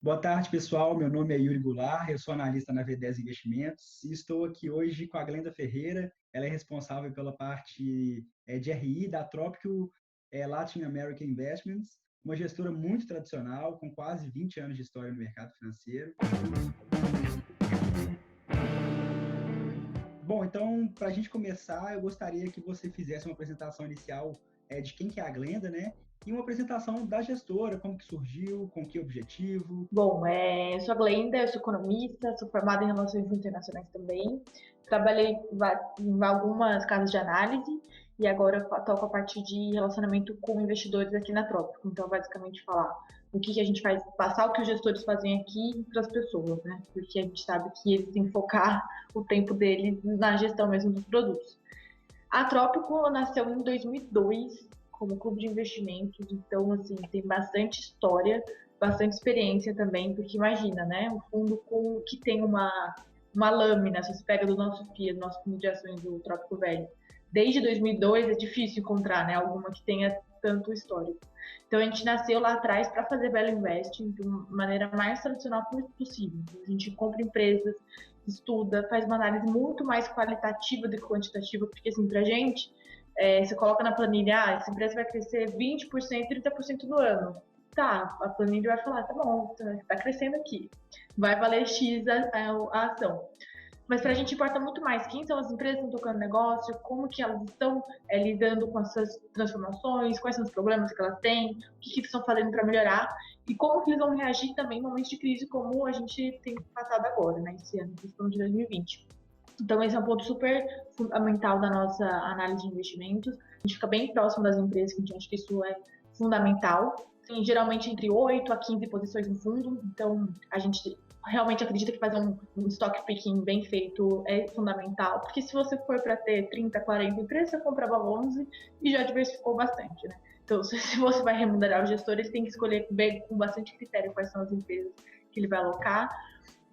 Boa tarde, pessoal. Meu nome é Yuri Goulart, eu sou analista na V10 Investimentos e estou aqui hoje com a Glenda Ferreira. Ela é responsável pela parte de RI da Trópico Latin American Investments, uma gestora muito tradicional, com quase 20 anos de história no mercado financeiro. Bom, então, para a gente começar, eu gostaria que você fizesse uma apresentação inicial de quem que é a Glenda, né? E uma apresentação da gestora, como que surgiu, com que objetivo. Bom, eu sou a Glenda, eu sou economista, sou formada em Relações Internacionais também. Trabalhei em algumas casas de análise e agora estou com a parte de relacionamento com investidores aqui na Trópico. Então, basicamente, falar o que a gente faz, passar o que os gestores fazem aqui para as pessoas, né? Porque a gente sabe que eles têm que focar o tempo deles na gestão mesmo dos produtos. A Trópico nasceu em 2002 como clube de investimentos, então, assim, tem bastante história, bastante experiência também, porque imagina, né, um fundo que tem uma lâmina, se você pega do nosso FIA, do nosso fundo de ações do Trópico Velho, desde 2002 é difícil encontrar, né, alguma que tenha tanto histórico. Então, a gente nasceu lá atrás para fazer Value Investing de uma maneira mais tradicional possível. A gente compra empresas, estuda, faz uma análise muito mais qualitativa do que quantitativa, porque, assim, pra gente, você coloca na planilha, essa empresa vai crescer 20%, 30% no ano. Tá, a planilha vai falar, tá bom, tá crescendo aqui. Vai valer X a ação. Mas para a gente importa muito mais quem são as empresas que estão tocando negócio, como que elas estão lidando com essas transformações, quais são os problemas que elas têm, o que estão fazendo para melhorar e como que eles vão reagir também em momentos de crise como a gente tem passado agora, né, esse ano, questão de 2020. Então, esse é um ponto super fundamental da nossa análise de investimentos. A gente fica bem próximo das empresas, que a gente acha que isso é fundamental. Tem geralmente entre 8 a 15 posições no fundo, então a gente realmente acredita que fazer um stock picking bem feito é fundamental, porque se você for para ter 30, 40 empresas, você comprava 11 e já diversificou bastante, né? Então, se você vai remunerar o gestor, ele tem que escolher bem, com bastante critério quais são as empresas que ele vai alocar.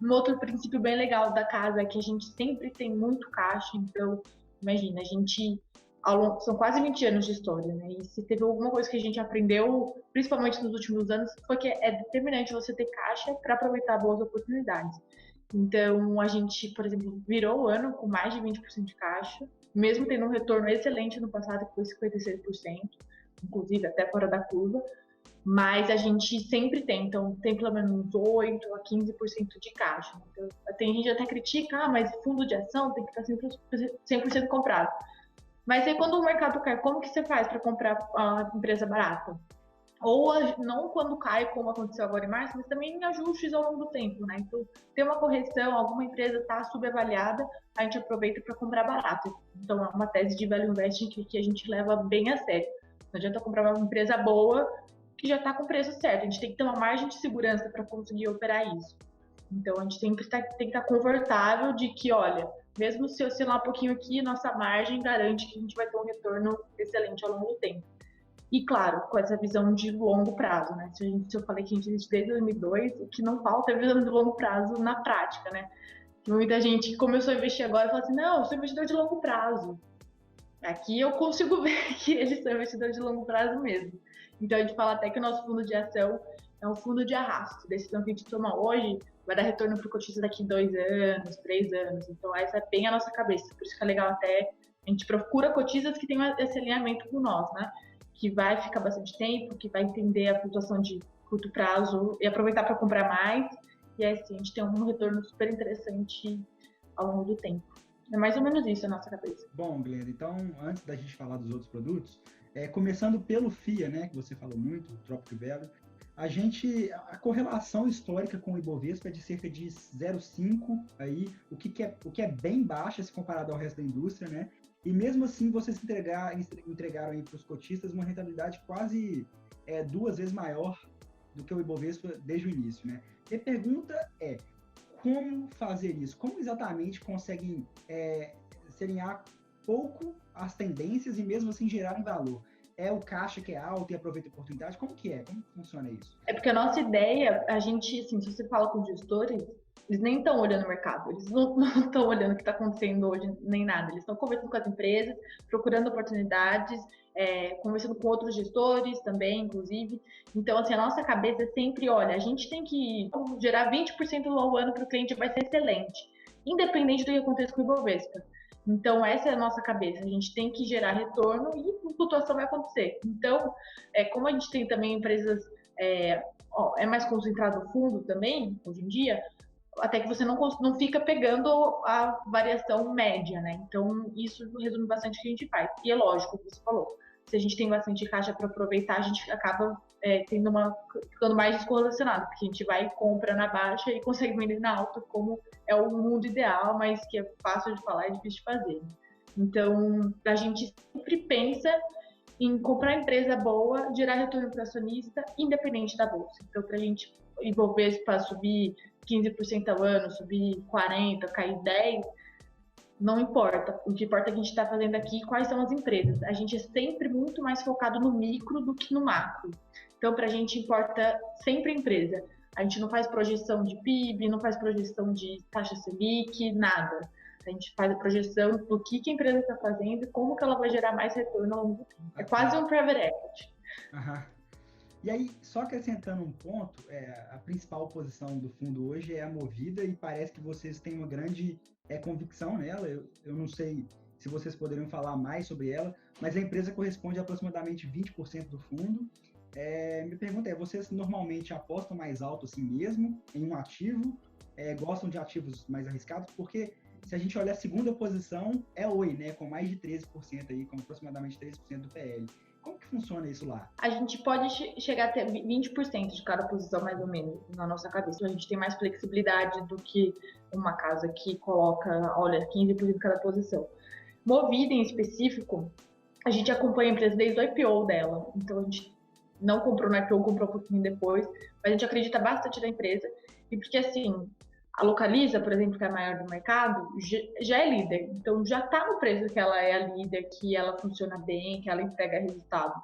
Um outro princípio bem legal da casa é que a gente sempre tem muito caixa, então, imagina, a gente são quase 20 anos de história, né? E se teve alguma coisa que a gente aprendeu, principalmente nos últimos anos, foi que é determinante você ter caixa para aproveitar boas oportunidades. Então, a gente, por exemplo, virou o ano com mais de 20% de caixa, mesmo tendo um retorno excelente no passado, que foi 56%, inclusive até fora da curva, mas a gente sempre tem, então tem pelo menos uns 8 a 15% de caixa. Então, tem gente que até critica, mas fundo de ação tem que estar sempre 100% comprado. Mas aí quando o mercado cai, como que você faz para comprar a empresa barata? Ou não quando cai, como aconteceu agora em março, mas também em ajustes ao longo do tempo, né? Então, tem uma correção, alguma empresa está subavaliada, a gente aproveita para comprar barato. Então, é uma tese de value investing que a gente leva bem a sério. Não adianta comprar uma empresa boa que já está com o preço certo. A gente tem que ter uma margem de segurança para conseguir operar isso. Então, a gente sempre tem que estar confortável de que, olha, mesmo se oscilar um pouquinho aqui, nossa margem garante que a gente vai ter um retorno excelente ao longo do tempo. E, claro, com essa visão de longo prazo, né? Se eu falei que a gente existe desde 2002, o que não falta é visão de longo prazo na prática, né? Muita gente que começou a investir agora fala assim, não, eu sou investidor de longo prazo. Aqui eu consigo ver que eles são investidores de longo prazo mesmo. Então, a gente fala até que o nosso fundo de ação é um fundo de arrasto. A decisão que a gente toma hoje vai dar retorno para o cotista daqui 2 anos, 3 anos. Então, essa é bem a nossa cabeça. Por isso que é legal até a gente procura cotistas que tenham esse alinhamento com nós, né? Que vai ficar bastante tempo, que vai entender a flutuação de curto prazo e aproveitar para comprar mais. E aí, assim, a gente tem um retorno super interessante ao longo do tempo. É mais ou menos isso a nossa cabeça. Bom, Glenda, então, antes da gente falar dos outros produtos, começando pelo FIA, né, que você falou muito, o Tropic Value, a correlação histórica com o Ibovespa é de cerca de 0,5, aí, o que é bem baixa se comparado ao resto da indústria, né? E mesmo assim, vocês entregaram aí para os cotistas uma rentabilidade quase 2 vezes maior do que o Ibovespa desde o início, né? E a pergunta é, como fazer isso? Como exatamente conseguem se alinhar pouco às tendências e mesmo assim gerarem valor? É o caixa que é alto e aproveita a oportunidade? Como que é? Como funciona isso? É porque a nossa ideia, a gente, assim, se você fala com os gestores, eles nem estão olhando o mercado, eles não estão olhando o que está acontecendo hoje, nem nada. Eles estão conversando com as empresas, procurando oportunidades, conversando com outros gestores também, inclusive. Então, assim, a nossa cabeça é sempre, olha, a gente tem que gerar 20% ao ano para o cliente, vai ser excelente, independente do que aconteça com o Ibovespa. Então, essa é a nossa cabeça. A gente tem que gerar retorno e flutuação vai acontecer. Então, como a gente tem também empresas, é mais concentrado no fundo também, hoje em dia, até que você não fica pegando a variação média, né? Então, isso resume bastante o que a gente faz. E é lógico, como você falou, se a gente tem bastante caixa para aproveitar, a gente acaba ficando mais descorrelacionado, porque a gente vai e compra na baixa e consegue vender na alta, como é o mundo ideal, mas que é fácil de falar e difícil de fazer. Então, a gente sempre pensa em comprar empresa boa, gerar retorno para o acionista, independente da bolsa. Então, para a gente Ibovespa subir 15% ao ano, subir 40%, cair 10%, não importa. O que importa é que a gente está fazendo aqui, quais são as empresas. A gente é sempre muito mais focado no micro do que no macro. Então, para a gente importa sempre a empresa. A gente não faz projeção de PIB, não faz projeção de taxa Selic, nada. A gente faz a projeção do que a empresa está fazendo e como que ela vai gerar mais retorno ao longo do tempo. É quase um private equity. Aham. E aí, só acrescentando um ponto, a principal posição do fundo hoje é a Movida e parece que vocês têm uma grande convicção nela. Eu não sei se vocês poderiam falar mais sobre ela, mas a empresa corresponde a aproximadamente 20% do fundo. Me pergunta vocês normalmente apostam mais alto assim mesmo em um ativo? Gostam de ativos mais arriscados? Porque se a gente olhar a segunda posição, é Oi, né? Com mais de 13% aí, com aproximadamente 13% do PL. Como que funciona isso lá? A gente pode chegar a ter 20% de cada posição, mais ou menos, na nossa cabeça. A gente tem mais flexibilidade do que uma casa que coloca, olha, 15% de cada posição. Movida, em específico, a gente acompanha a empresa desde o IPO dela. Então, a gente não comprou no IPO, comprou um pouquinho depois, mas a gente acredita bastante na empresa. E porque, assim, a Localiza, por exemplo, que é a maior do mercado, já é líder. Então, já está no preço que ela é a líder, que ela funciona bem, que ela entrega resultado.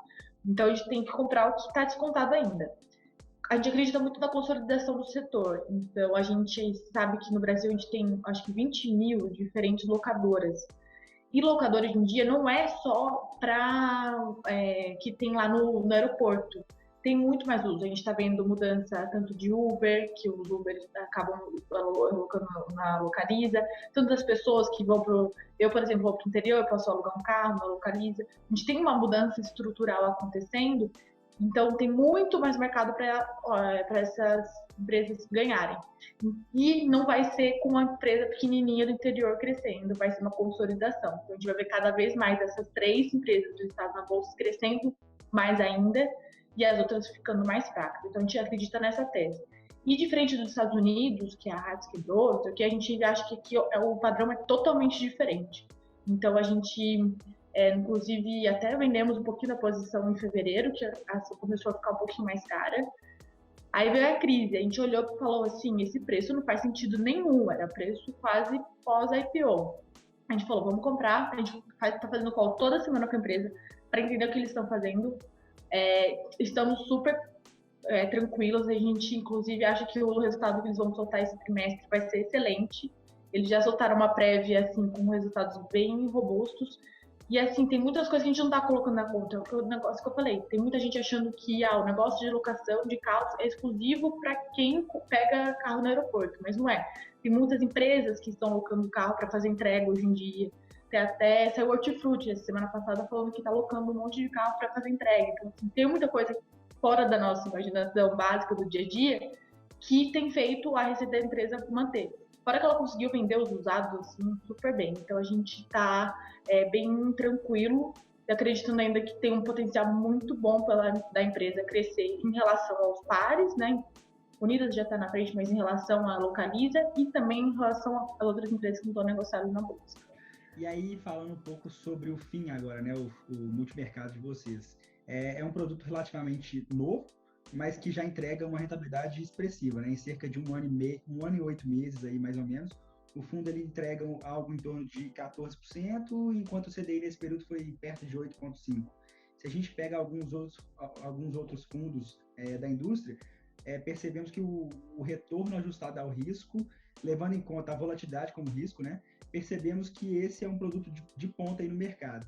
Então, a gente tem que comprar o que está descontado ainda. A gente acredita muito na consolidação do setor. Então, a gente sabe que no Brasil a gente tem, acho que 20 mil diferentes locadoras. E locadora hoje em dia não é só para que tem lá no aeroporto. Tem muito mais uso. A gente está vendo mudança tanto de Uber, que os Ubers acabam colocando na Localiza, tanto das pessoas que vão para eu, por exemplo, vou para o interior, eu posso alugar um carro na Localiza. A gente tem uma mudança estrutural acontecendo, então tem muito mais mercado para essas empresas ganharem. E não vai ser com uma empresa pequenininha do interior crescendo, vai ser uma consolidação. Então a gente vai ver cada vez mais essas 3 empresas do estado na bolsa crescendo mais ainda e as outras ficando mais fracas. Então a gente acredita nessa tese. E diferente dos Estados Unidos, que a Hartz quebrou, que a gente acha que aqui o padrão é totalmente diferente. Então a gente, inclusive, até vendemos um pouquinho da posição em fevereiro, que a ação começou a ficar um pouquinho mais cara. Aí veio a crise, a gente olhou e falou assim, esse preço não faz sentido nenhum, era preço quase pós-IPO. A gente falou, vamos comprar, a gente está fazendo call toda semana com a empresa para entender o que eles estão fazendo. Estamos super tranquilos, a gente inclusive acha que o resultado que eles vão soltar esse trimestre vai ser excelente. Eles já soltaram uma prévia assim, com resultados bem robustos. E assim, tem muitas coisas que a gente não tá colocando na conta. O negócio que eu falei, tem muita gente achando que o negócio de locação de carros é exclusivo para quem pega carro no aeroporto, mas não é. Tem muitas empresas que estão locando carro para fazer entrega hoje em dia. Tem até saiu Hortifruti essa semana passada falando que está locando um monte de carro para fazer entrega. Então, assim, tem muita coisa fora da nossa imaginação básica do dia a dia que tem feito a receita da empresa manter. Fora que ela conseguiu vender os usados assim, super bem. Então a gente está bem tranquilo e acreditando ainda que tem um potencial muito bom da empresa crescer em relação aos pares, né? Unidas já está na frente, mas em relação à Localiza e também em relação às outras empresas que não estão negociadas na bolsa. E aí, falando um pouco sobre o FIM agora, né? O multimercado de vocês. É um produto relativamente novo, mas que já entrega uma rentabilidade expressiva, né? Em cerca de um ano e 8 meses aí, mais ou menos. O fundo ele entrega algo em torno de 14%, enquanto o CDI nesse período foi perto de 8,5%. Se a gente pega alguns outros fundos da indústria, percebemos que o retorno ajustado ao risco, levando em conta a volatilidade como risco, né? Percebemos que esse é um produto de ponta aí no mercado.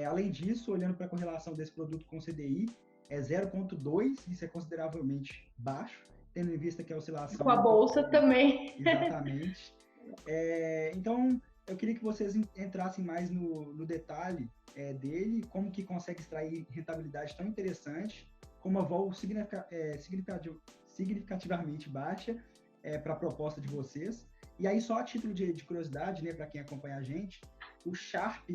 Além disso, olhando para a correlação desse produto com o CDI, é 0,2, isso é consideravelmente baixo, tendo em vista que a oscilação... Com a bolsa também. Exatamente. Então, eu queria que vocês entrassem mais no detalhe dele, como que consegue extrair rentabilidade tão interessante, com uma vol significativamente baixa para a proposta de vocês. E aí, só a título de curiosidade, né, para quem acompanha a gente, o Sharp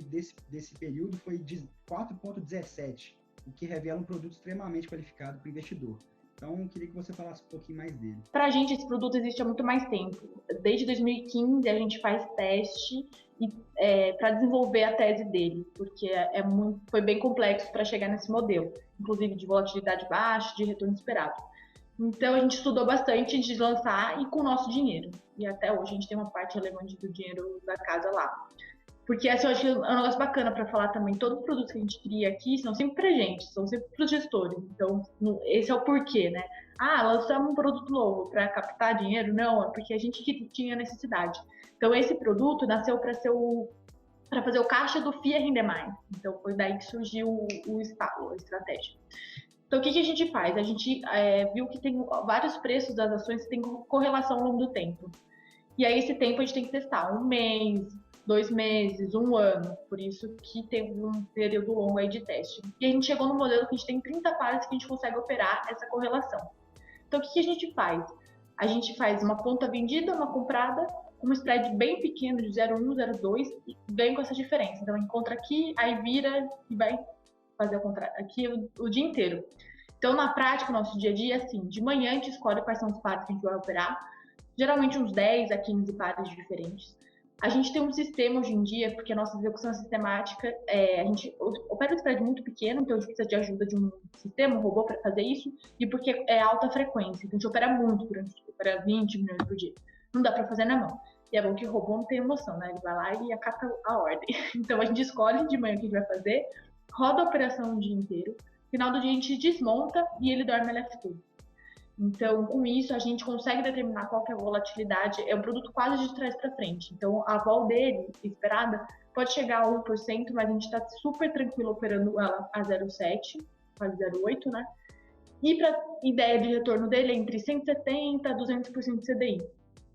desse período foi de 4,17, o que revela um produto extremamente qualificado para o investidor. Então, eu queria que você falasse um pouquinho mais dele. Para a gente, esse produto existe há muito mais tempo. Desde 2015, a gente faz teste para desenvolver a tese dele, porque foi bem complexo para chegar nesse modelo, inclusive de volatilidade baixa, de retorno esperado. Então, a gente estudou bastante antes de lançar e com o nosso dinheiro. E até hoje a gente tem uma parte relevante do dinheiro da casa lá. Porque assim, eu acho que é um negócio bacana para falar também. Todo produto que a gente cria aqui são sempre pra gente, são sempre pros gestores. Então, esse é o porquê, né? Lançamos um produto novo para captar dinheiro? Não, é porque a gente tinha necessidade. Então, esse produto nasceu para fazer o caixa do FIA render mais. Então, foi daí que surgiu a estratégia. Então, o que a gente faz? A gente viu que tem vários preços das ações que têm correlação ao longo do tempo. E aí, esse tempo a gente tem que testar 1 mês, 2 meses, 1 ano. Por isso que tem um período longo aí de teste. E a gente chegou no modelo que a gente tem 30 pares que a gente consegue operar essa correlação. Então, o que a gente faz? A gente faz uma ponta vendida, uma comprada, com um spread bem pequeno de 0,1, 0,2 e ganha com essa diferença. Então, encontra aqui, aí vira e vai fazer aqui o dia inteiro. Então, na prática, o nosso dia a dia é assim, de manhã a gente escolhe quais são os pares que a gente vai operar, geralmente uns 10 a 15 pares diferentes. A gente tem um sistema hoje em dia, porque a nossa execução sistemática, a gente opera um spread muito pequeno, então a gente precisa de ajuda de um sistema, um robô para fazer isso, e porque é alta frequência, então a gente opera muito, a gente opera 20 milhões por dia. Não dá para fazer na mão. E é bom que o robô não tem emoção, né? Ele vai lá e acata a ordem. Então a gente escolhe de manhã o que a gente vai fazer, roda a operação o dia inteiro, no final do dia a gente desmonta e ele dorme LF2. Então, com isso, a gente consegue determinar qual que é a volatilidade. É um produto quase de trás para frente. Então, a vol dele, esperada, pode chegar a 1%, mas a gente está super tranquilo operando ela a 0,7, quase 0,8, né? E para ideia de retorno dele é entre 170% a 200% de CDI.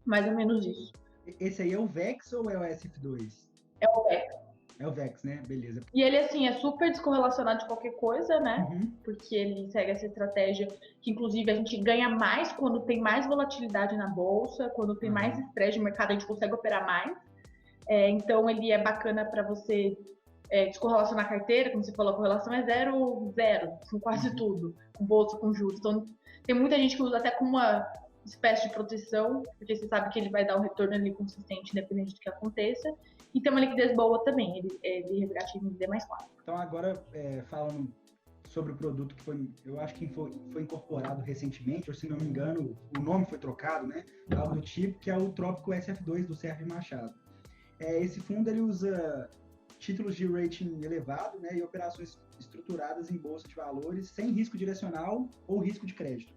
Mais ou menos isso. Esse aí é o VEX ou é o SF2? É o VEX. É o VEX, né? Beleza. E ele, assim, é super descorrelacionado de qualquer coisa, né? Uhum. Porque ele segue essa estratégia que, inclusive, a gente ganha mais quando tem mais volatilidade na bolsa, quando tem mais spread de mercado, a gente consegue operar mais. Então, ele é bacana para você descorrelacionar a carteira, como você falou, a correlação é 0,0, com quase tudo, com bolsa, com juros. Então, tem muita gente que usa até como uma espécie de proteção, porque você sabe que ele vai dar um retorno ali consistente, independente do que aconteça. E tem uma liquidez boa também, ele resgate em D mais 4. Então, agora, falando sobre o produto que eu acho que foi incorporado recentemente, ou se não me engano, o nome foi trocado, né? Algo do tipo, que é o Trópico SF2 do Sérgio Machado. Esse fundo, ele usa títulos de rating elevado, né? E operações estruturadas em bolsa de valores, sem risco direcional ou risco de crédito.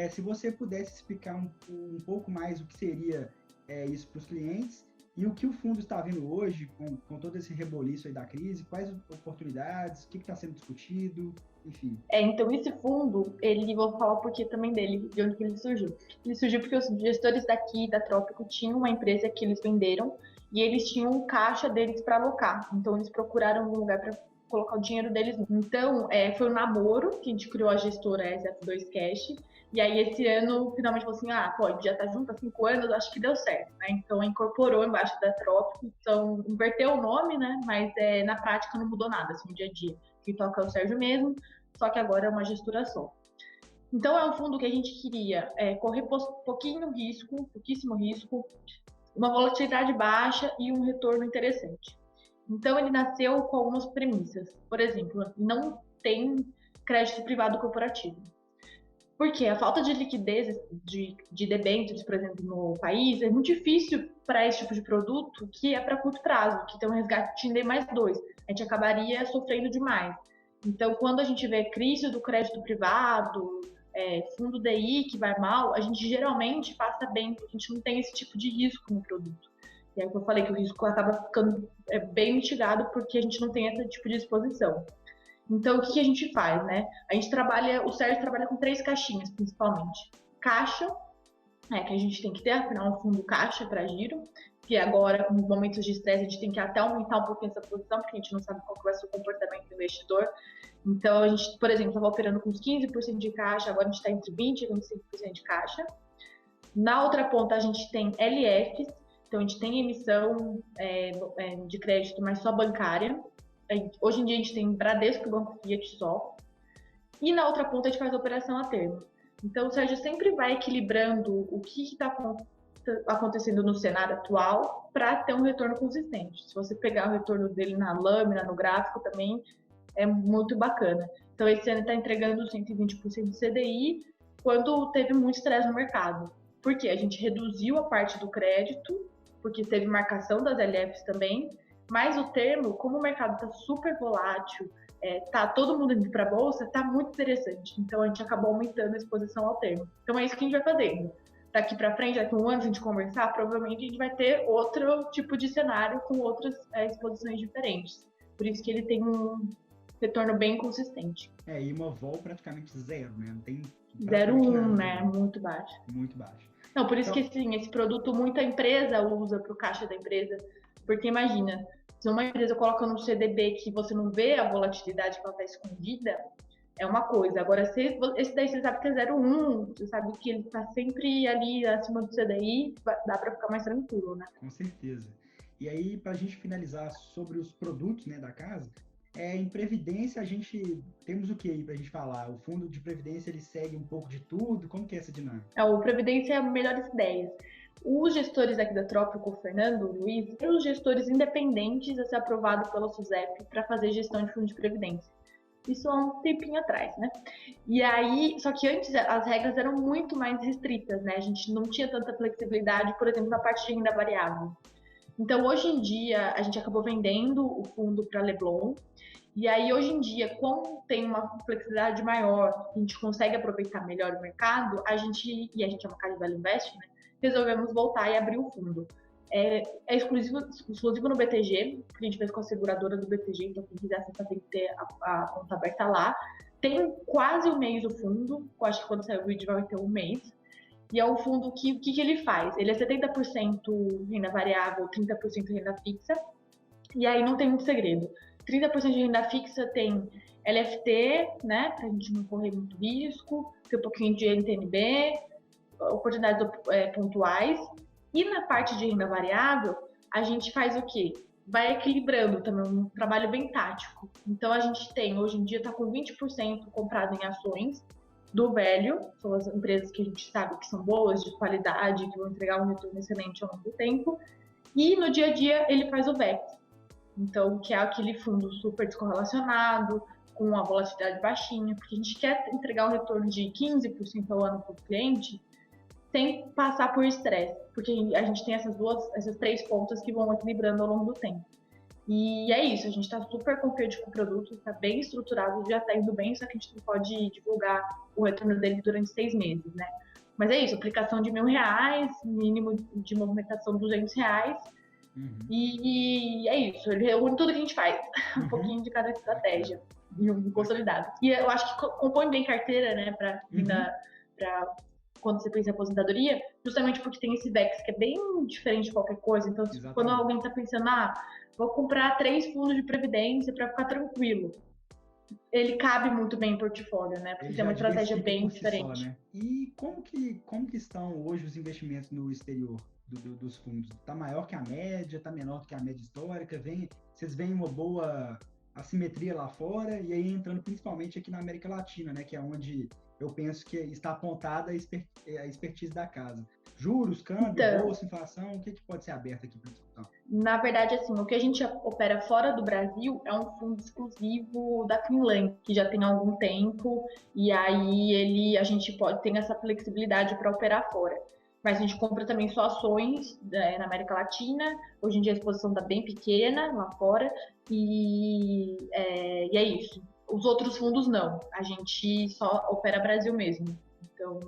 Se você pudesse explicar um pouco mais o que seria isso para os clientes, e o que o fundo está vendo hoje, com todo esse reboliço aí da crise, quais oportunidades, o que está sendo discutido, enfim. Então esse fundo, vou falar o porquê também dele, de onde que ele surgiu. Ele surgiu porque os gestores daqui da Trópico tinham uma empresa que eles venderam e eles tinham um caixa deles para alocar. Então eles procuraram um lugar para colocar o dinheiro deles. Então foi um namoro que a gente criou a gestora SF2 Cash. E aí, esse ano, finalmente falou assim, pode, já tá junto há 5 anos, acho que deu certo, né? Então, incorporou embaixo da Trópico, então, inverteu o nome, né? Mas na prática não mudou nada, assim, no dia a dia. Quem toca é o Sérgio mesmo, só que agora é uma gestora só. Então, é um fundo que a gente queria correr pouquíssimo risco, uma volatilidade baixa e um retorno interessante. Então, ele nasceu com algumas premissas. Por exemplo, não tem crédito privado corporativo. Porque a falta de liquidez de debêntures, por exemplo, no país, é muito difícil para esse tipo de produto que é para curto prazo, que tem um resgate em D mais 2. A gente acabaria sofrendo demais. Então, quando a gente vê crise do crédito privado, fundo DI que vai mal, a gente geralmente passa bem, porque a gente não tem esse tipo de risco no produto. E aí que eu falei que o risco acaba ficando bem mitigado porque a gente não tem esse tipo de exposição. Então, o que a gente faz, né? O Sérgio trabalha com 3 caixinhas, principalmente. Caixa, que a gente tem que ter, afinal, um fundo caixa para giro, que agora, nos momentos de estresse, a gente tem que até aumentar um pouquinho essa posição, porque a gente não sabe qual vai ser o comportamento do investidor. Então, a gente, por exemplo, estava operando com uns 15% de caixa, agora a gente está entre 20% e 25% de caixa. Na outra ponta, a gente tem LFs, então a gente tem emissão de crédito, mas só bancária. Hoje em dia a gente tem Bradesco e Banco Fiat só. E na outra ponta a gente faz a operação a termo. Então o Sérgio sempre vai equilibrando o que está acontecendo no cenário atual para ter um retorno consistente. Se você pegar o retorno dele na lâmina, no gráfico também, é muito bacana. Então esse ano está entregando 120% de CDI quando teve muito estresse no mercado. Por quê? A gente reduziu a parte do crédito, porque teve marcação das LFs também, mas o termo, como o mercado está super volátil, tá todo mundo indo para a bolsa, tá muito interessante. Então a gente acabou aumentando a exposição ao termo. Então é isso que a gente vai fazendo. Daqui para frente, daqui a um ano a gente conversar, provavelmente a gente vai ter outro tipo de cenário com outras exposições diferentes. Por isso que ele tem um retorno bem consistente. E uma vol praticamente zero, né? Não tem 0,1, né? Muito baixo. Muito baixo. Não, por isso que assim, esse produto muita empresa usa para o caixa da empresa, porque imagina, se uma empresa coloca no CDB que você não vê a volatilidade que ela está escondida, é uma coisa. Agora, se esse daí você sabe que é 0,1, você sabe que ele está sempre ali acima do CDI, dá para ficar mais tranquilo, né? Com certeza. E aí, para a gente finalizar sobre os produtos, né, da casa, em previdência a gente temos o que aí para a gente falar? O fundo de previdência ele segue um pouco de tudo? Como que é essa dinâmica? O previdência é a melhor ideia. Os gestores aqui da Trópico, o Fernando, o Luiz, são os gestores independentes a ser aprovado pela SUSEP para fazer gestão de fundo de previdência. Isso há um tempinho atrás, né? E aí, só que antes as regras eram muito mais restritas, né? A gente não tinha tanta flexibilidade, por exemplo, na parte de renda variável. Então, hoje em dia, a gente acabou vendendo o fundo para Leblon. E aí, hoje em dia, como tem uma flexibilidade maior, a gente consegue aproveitar melhor o mercado, e a gente é uma casa de Value Invest, né? Resolvemos voltar e abrir o fundo. É exclusivo no BTG, que a gente fez com a seguradora do BTG, então quem quiser acessar tem que ter a conta aberta lá. Tem quase um mês o fundo, eu acho que quando sair o vídeo vai ter um mês. E é um fundo que o que ele faz? Ele é 70% renda variável, 30% renda fixa. E aí não tem muito segredo. 30% de renda fixa tem LFT, né, pra gente não correr muito risco, tem um pouquinho de NTNB, oportunidades pontuais. E na parte de renda variável, a gente faz o quê? Vai equilibrando também, um trabalho bem tático. Então a gente tem, hoje em dia, está com 20% comprado em ações do velho, são as empresas que a gente sabe que são boas, de qualidade, que vão entregar um retorno excelente ao longo do tempo. E no dia a dia ele faz o VEX, então que é aquele fundo super descorrelacionado, com uma volatilidade baixinha, porque a gente quer entregar um retorno de 15% ao ano para o cliente, sem passar por estresse, porque a gente tem essas 3 pontas que vão equilibrando ao longo do tempo. E é isso, a gente está super confiante com o produto, está bem estruturado, já está indo bem, só que a gente não pode divulgar o retorno dele durante 6 meses, né? Mas é isso, aplicação de R$1.000, mínimo de movimentação R$200, e é isso, ele reúne tudo que a gente faz, um pouquinho de cada estratégia, consolidado. E eu acho que compõe bem carteira, né, para quando você pensa em aposentadoria, justamente porque tem esse VEX que é bem diferente de qualquer coisa. Então, quando alguém está pensando, vou comprar 3 fundos de previdência para ficar tranquilo, ele cabe muito bem em portfólio, né? Porque tem uma estratégia bem diferente. Só, né? E como que estão hoje os investimentos no exterior dos fundos? Está maior que a média? Está menor que a média histórica? Vocês veem uma boa assimetria lá fora? E aí entrando principalmente aqui na América Latina, né? Que é onde eu penso que está apontada a expertise da casa. Juros, câmbio, bolsa, inflação, o que pode ser aberto aqui para discussão? Na verdade, assim, o que a gente opera fora do Brasil é um fundo exclusivo da Finlândia, que já tem algum tempo, e aí a gente tem essa flexibilidade para operar fora. Mas a gente compra também só ações na América Latina, hoje em dia a exposição está bem pequena lá fora, e é isso. Os outros fundos não, a gente só opera Brasil mesmo. Então,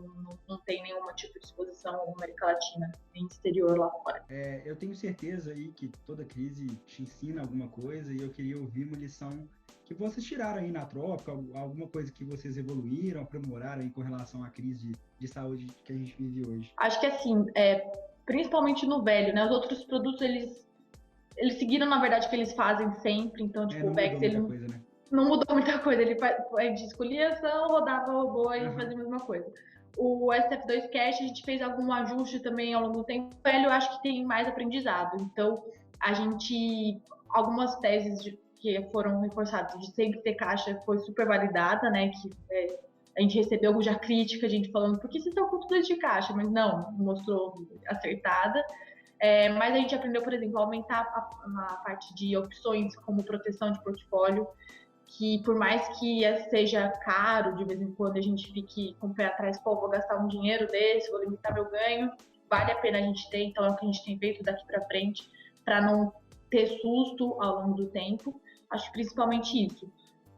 não tem nenhum tipo de exposição à América Latina, nem exterior lá fora. Eu tenho certeza aí que toda crise te ensina alguma coisa e eu queria ouvir uma lição que vocês tiraram aí na troca, alguma coisa que vocês evoluíram, aprimoraram aí com relação à crise de saúde que a gente vive hoje. Acho que assim, principalmente no velho, né? Os outros produtos, eles seguiram, na verdade, o que eles fazem sempre. Então, tipo, Não o Vex, mudou muita coisa, né? não mudou muita coisa. Ele escolhia ação, rodava o robô e fazia a mesma coisa. O SF2 Cache, a gente fez algum ajuste também ao longo do tempo. O velho, eu acho que tem mais aprendizado. Então, algumas teses que foram reforçadas de sempre ter caixa foi super validada, né? Que a gente recebeu já crítica, a gente falando, por que vocês estão com tudo isso de caixa? Mas não, mostrou acertada. Mas a gente aprendeu, por exemplo, a aumentar a parte de opções como proteção de portfólio, que por mais que seja caro, de vez em quando a gente fique com o pé atrás, pô, vou gastar um dinheiro desse, vou limitar meu ganho, vale a pena a gente ter, então é o que a gente tem feito daqui para frente, para não ter susto ao longo do tempo. Acho principalmente isso.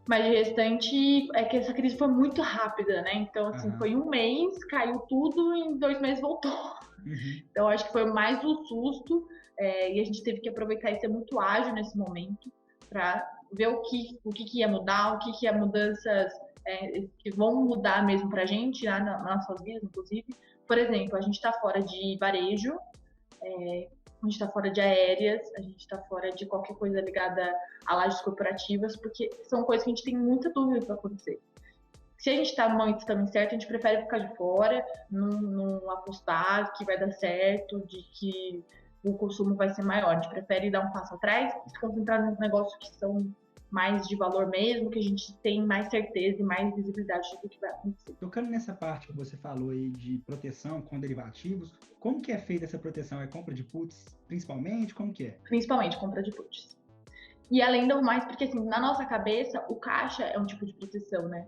Mas o restante é que essa crise foi muito rápida, né? Então, assim, foi um mês, caiu tudo e em 2 meses voltou. Então, acho que foi mais um susto e a gente teve que aproveitar e ser muito ágil nesse momento para ver o que ia mudar, o que ia mudanças que vão mudar mesmo para a gente, né, nas nossas vidas, inclusive. Por exemplo, a gente está fora de varejo, a gente está fora de aéreas, a gente está fora de qualquer coisa ligada a lajes corporativas, porque são coisas que a gente tem muita dúvida para acontecer. Se a gente está no momento também certo, a gente prefere ficar de fora, não apostar que vai dar certo, de que o consumo vai ser maior. A gente prefere dar um passo atrás e se concentrar nos negócios que são mais de valor mesmo, que a gente tem mais certeza e mais visibilidade do que vai acontecer. Tocando nessa parte que você falou aí de proteção com derivativos, como que é feita essa proteção? É compra de puts principalmente? Como que é? Principalmente compra de puts. E além do mais, porque assim, na nossa cabeça, o caixa é um tipo de proteção, né?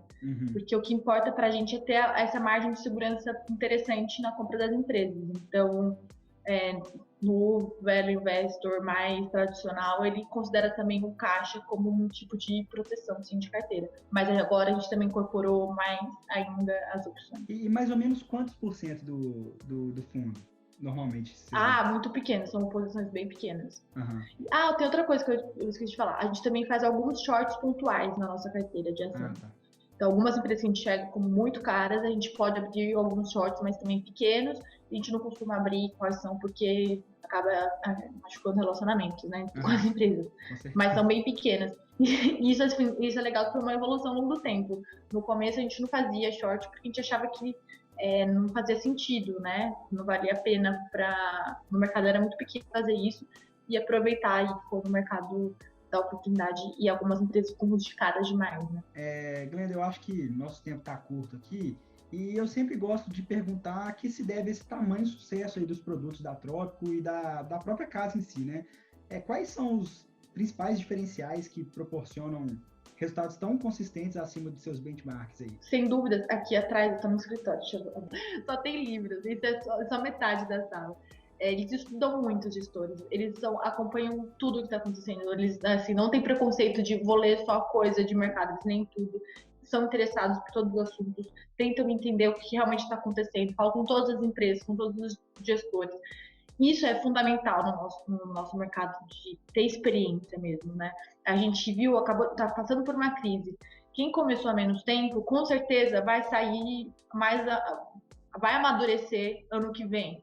Porque o que importa pra gente é ter essa margem de segurança interessante na compra das empresas. Então, no velho investor mais tradicional, ele considera também o caixa como um tipo de proteção, sim, de carteira. Mas agora a gente também incorporou mais ainda as opções. E mais ou menos quantos por cento do fundo, normalmente? Muito pequeno, são posições bem pequenas. Uhum. Tem outra coisa que eu esqueci de falar. A gente também faz alguns shorts pontuais na nossa carteira de ação. Tá. Então, algumas empresas que a gente enxerga como muito caras, a gente pode abrir alguns shorts, mas também pequenos. A gente não costuma abrir quais são, porque acaba machucando relacionamentos, né, com as empresas. Mas são bem pequenas. E isso é legal, que foi uma evolução ao longo do tempo. No começo, a gente não fazia short, porque a gente achava que não fazia sentido, né? Não valia a pena no mercado era muito pequeno fazer isso e aproveitar e pôr no mercado da oportunidade e algumas empresas ficam justificadas demais, né? Glenda, eu acho que nosso tempo está curto aqui e eu sempre gosto de perguntar a que se deve esse tamanho sucesso aí dos produtos da Trópico e da própria casa em si, né? Quais são os principais diferenciais que proporcionam resultados tão consistentes acima dos seus benchmarks aí? Sem dúvidas, aqui atrás, eu estou no escritório, só tem livros, isso é só metade da sala. Eles estudam muito os gestores, eles acompanham tudo o que está acontecendo, eles assim, não tem preconceito de vou ler só coisa de mercado, eles nem tudo, são interessados por todos os assuntos, tentam entender o que realmente está acontecendo, falam com todas as empresas, com todos os gestores. Isso é fundamental no nosso mercado, de ter experiência mesmo, né? A gente viu, tá passando por uma crise. Quem começou há menos tempo, com certeza vai sair vai amadurecer ano que vem.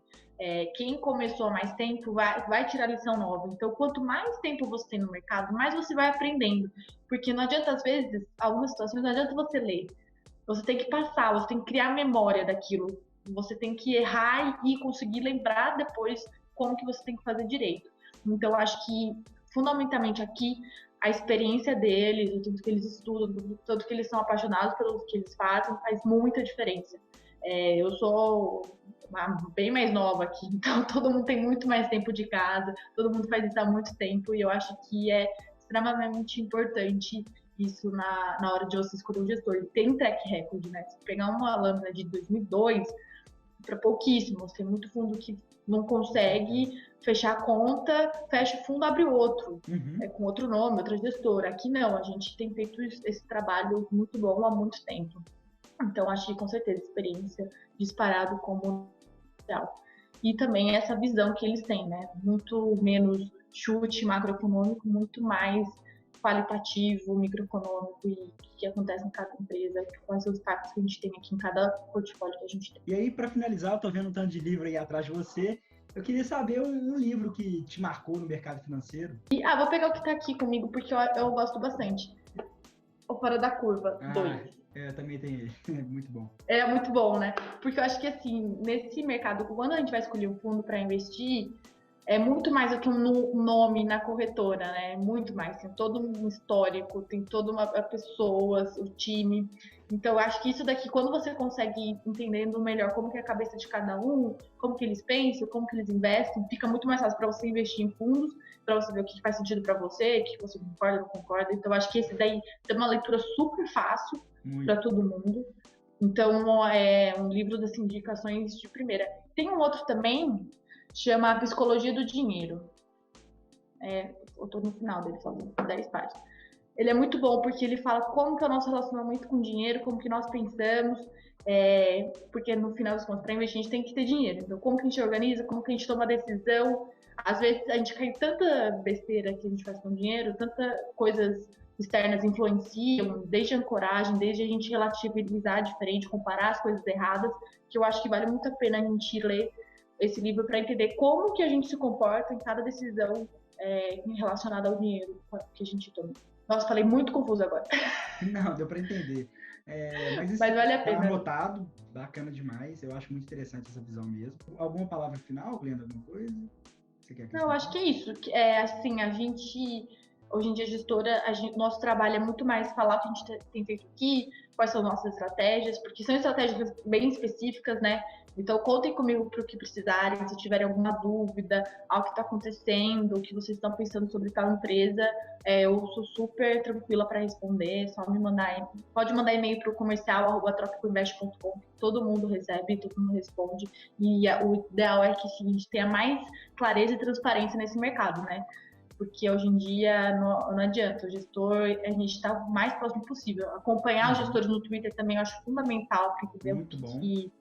Quem começou há mais tempo vai tirar lição nova. Então, quanto mais tempo você tem no mercado, mais você vai aprendendo. Porque não adianta, às vezes, algumas situações, não adianta você ler. Você tem que passar, você tem que criar memória daquilo. Você tem que errar e conseguir lembrar depois como que você tem que fazer direito. Então, acho que, fundamentalmente aqui, a experiência deles, o tanto que eles estudam, o tanto que eles são apaixonados pelo que eles fazem, faz muita diferença. Eu sou bem mais nova aqui, então todo mundo tem muito mais tempo de casa, todo mundo faz isso há muito tempo, e eu acho que é extremamente importante isso na hora de você escolher um gestor. Tem track record, né? Se pegar uma lâmina de 2002, para pouquíssimos, tem muito fundo que não consegue fechar a conta, fecha o fundo, abre outro, com outro nome, outra gestora. Aqui não, a gente tem feito esse trabalho muito bom há muito tempo. Então, acho que com certeza experiência disparado como real. E também essa visão que eles têm, né? Muito menos chute macroeconômico, muito mais qualitativo, microeconômico e o que acontece em cada empresa, quais são os impactos que a gente tem aqui em cada portfólio que a gente tem. E aí, para finalizar, eu tô vendo um tanto de livro aí atrás de você. Eu queria saber um livro que te marcou no mercado financeiro. Vou pegar o que tá aqui comigo, porque eu gosto bastante. O Fora da Curva 2. Também tem ele. É muito bom. É muito bom, né? Porque eu acho que, assim, nesse mercado, quando a gente vai escolher um fundo para investir, é muito mais do que um nome na corretora, né? Muito mais. Tem todo um histórico, tem toda uma pessoas, o time. Então, eu acho que isso daqui, quando você consegue ir entendendo melhor como que é a cabeça de cada um, como que eles pensam, como que eles investem, fica muito mais fácil para você investir em fundos, para você ver o que faz sentido para você, o que você concorda, não concorda. Então, eu acho que esse daí tem uma leitura super fácil para todo mundo. Então, é um livro das indicações de primeira. Tem um outro também, chama A Psicologia do Dinheiro. Eu tô no final dele, só 10 páginas. Ele é muito bom porque ele fala como que é o nosso relacionamento com o dinheiro, como que nós pensamos, porque no final das contas, para investir, a gente tem que ter dinheiro. Então, como que a gente organiza, como que a gente toma a decisão. Às vezes, a gente cai em tanta besteira que a gente faz com o dinheiro, tanta coisas externas influenciam, desde a ancoragem, desde a gente relativizar diferente, comparar as coisas erradas, que eu acho que vale muito a pena a gente ler esse livro para entender como que a gente se comporta em cada decisão relacionada ao dinheiro que a gente toma. Nossa, falei muito confuso agora. Não, deu para entender. Mas vale a pena. Tá anotado, bacana demais. Eu acho muito interessante essa visão mesmo. Alguma palavra final, Glenda? Alguma coisa? Você quer Não, acho que é isso. Assim, a gente, hoje em dia, gestora, nosso trabalho é muito mais falar o que a gente tem feito aqui, quais são as nossas estratégias, porque são estratégias bem específicas, né? Então, contem comigo para o que precisarem, se tiverem alguma dúvida, ao que está acontecendo, o que vocês estão pensando sobre tal empresa, eu sou super tranquila para responder, só me mandar, pode mandar e-mail para o comercial@tropicoinvest.com, todo mundo recebe, todo mundo responde, e o ideal é que a gente tenha mais clareza e transparência nesse mercado, né? Porque hoje em dia não adianta, o gestor, a gente está o mais próximo possível. Acompanhar os gestores no Twitter também eu acho fundamental para entender o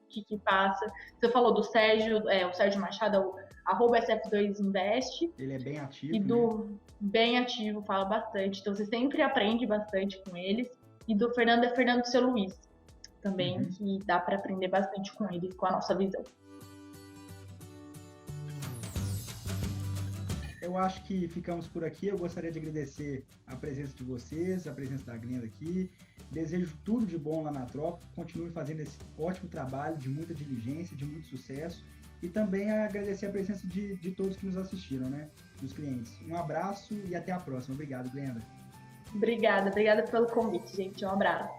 que passa. Você falou do Sérgio, o Sérgio Machado, @SF2Invest. Ele é bem ativo, bem ativo, fala bastante. Então você sempre aprende bastante com eles. E do Fernando é Fernando Seu Luiz também, que dá para aprender bastante com ele, com a nossa visão. Eu acho que ficamos por aqui. Eu gostaria de agradecer a presença de vocês, a presença da Glenda aqui. Desejo tudo de bom lá na Tropa. Continue fazendo esse ótimo trabalho, de muita diligência, de muito sucesso. E também agradecer a presença de todos que nos assistiram, né? Dos clientes. Um abraço e até a próxima. Obrigado, Glenda. Obrigada pelo convite, gente. Um abraço.